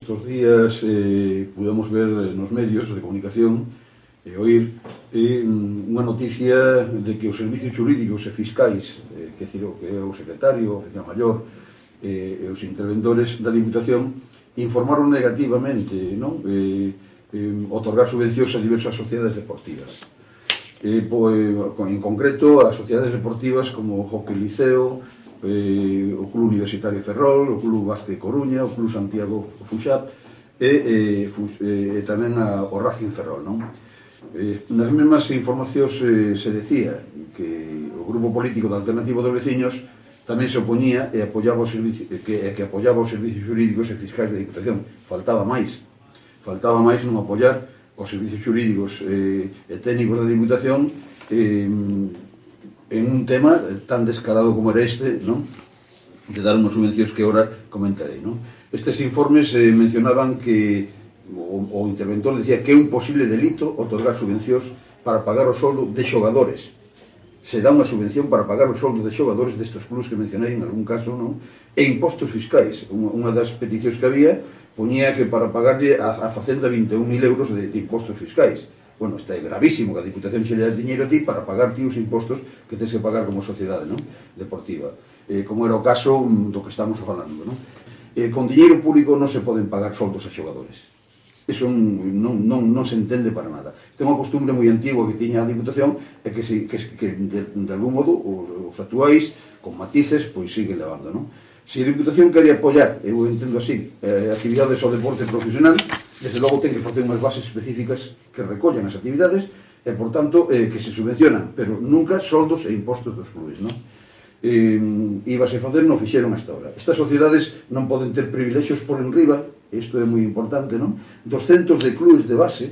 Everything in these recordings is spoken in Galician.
Estos días pudemos ver nos medios de comunicación e oír unha noticia de que os servicios xurídicos e fiscais, que é o secretario, o oficial maior e os interventores da Diputación informaron negativamente, non? Otorgar subvencións a diversas sociedades deportivas. En concreto, as sociedades deportivas como o Hockey Liceo, o Club Universitario Ferrol, o Club Basque Coruña, o Club Santiago Fuxap e tamén o Racing Ferrol, non? Nas mesmas informacións se decía que o grupo político da Alternativa dos Veciños tamén se opoñía e apoiaba os servicios xurídicos e fiscais da Diputación. Faltaba máis non apoiar os servicios xurídicos e técnicos da Diputación en un tema tan descarado como era este, non? De dar unhas subvencións que agora comentarei, non? Estes informes mencionaban que o interventor decía que é un posible delito otorgar subvencións para pagar o soldo de xogadores. Se dá unha subvención para pagar o soldo de xogadores destes clubs que mencionei en algún caso, non? E impostos fiscais. Unha das peticións que había poñía que para pagarlle a Facenda 21.000 euros de impostos fiscais. Bueno, está gravísimo que a Diputación xe lle dá dinheiro a ti para pagar ti os impostos que tens que pagar como sociedade, non? Deportiva. Como era o caso do que estamos falando, non? Con dinheiro público non se poden pagar soldos a xogadores. Eso non se entende para nada. Ten unha costumbre moi antigua que tiña a Diputación e que de algún modo os actuais, con matices, pois siguen levando, non? Se a Diputación quería apoiar, eu entendo así, actividades ao deporte profesional, desde logo ten que facer unhas bases específicas que recollan as actividades e, por tanto, que se subvencionan, pero nunca soldos e impostos dos clubes, non? Ibase facer, non fixeron hasta ahora. Estas sociedades non poden ter privilexios por enriba, isto é moi importante, non? 200 de clubes de base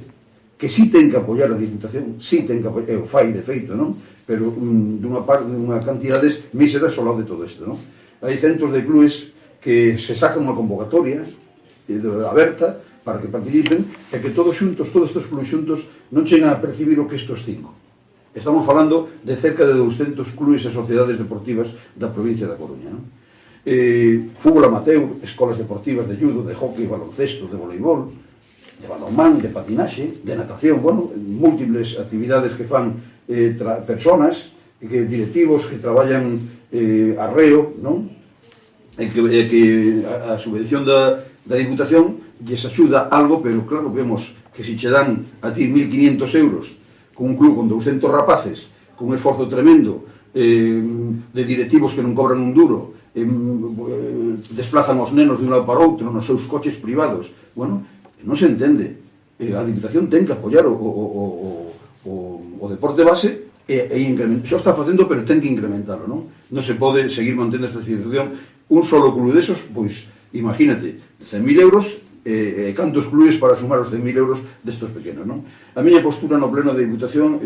que sí ten que apoiar a Diputación, sí ten que apoiar, e o fai de feito, non? Pero dunha cantidades míseras ao lado de todo isto, non? Hai centos de clubes que se sacan unha convocatoria aberta para que participen e que todos xuntos, todos estes clubes xuntos non chegan a percibir o que estos 5. Estamos falando de cerca de 200 clubes e sociedades deportivas da provincia da Coruña, non? Fútbol amateur, escolas deportivas de judo, de hockey, baloncesto, de voleibol, de balonmán, de patinaxe, de natación, bueno, múltiples actividades que fan personas, directivos que traballan arreo, non? E que a subvención da Diputación lles axuda algo, pero claro, vemos que se che dan a ti 1.500 euros con un club con 200 rapaces, con un esforzo tremendo de directivos que non cobran un duro, desplazan os nenos de un lado para outro nos seus coches privados, bueno, non se entende. A Diputación ten que apoiar o deporte base e xa está facendo, pero ten que incrementalo, non? Non se pode seguir mantendo esta situación. Un solo club desos, pois, imagínate, 100.000 euros e cantos clubes para sumar os 100.000 euros destos pequenos, non? A miña postura no pleno da Diputación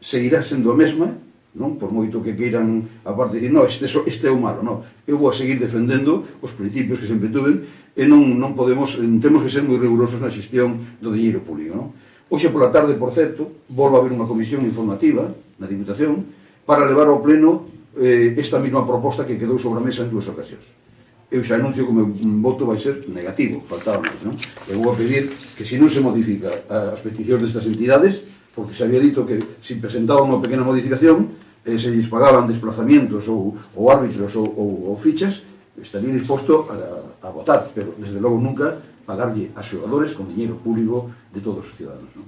seguirá sendo a mesma, non? Por moito que queiran a parte de dicir, non, este é o malo, non? Eu vou a seguir defendendo os principios que sempre tuven e non podemos, temos que ser moi rigurosos na xestión do diñeiro público, non? Hoxe pola tarde, por certo, volvo a haber unha comisión informativa na Diputación para levar ao pleno esta mesma proposta que quedou sobre a mesa en 2 ocasións. Eu xa anuncio que o meu voto vai ser negativo, faltaba máis, non? Eu vou a pedir que se non se modifica as peticións destas entidades, porque se había dito que se presentaba unha pequena modificación, se lles pagaban desplazamientos ou árbitros ou fichas, estaría disposto a votar, pero desde logo nunca pagarlle a xogadores con diñeiro público de todos os ciudadanos, non?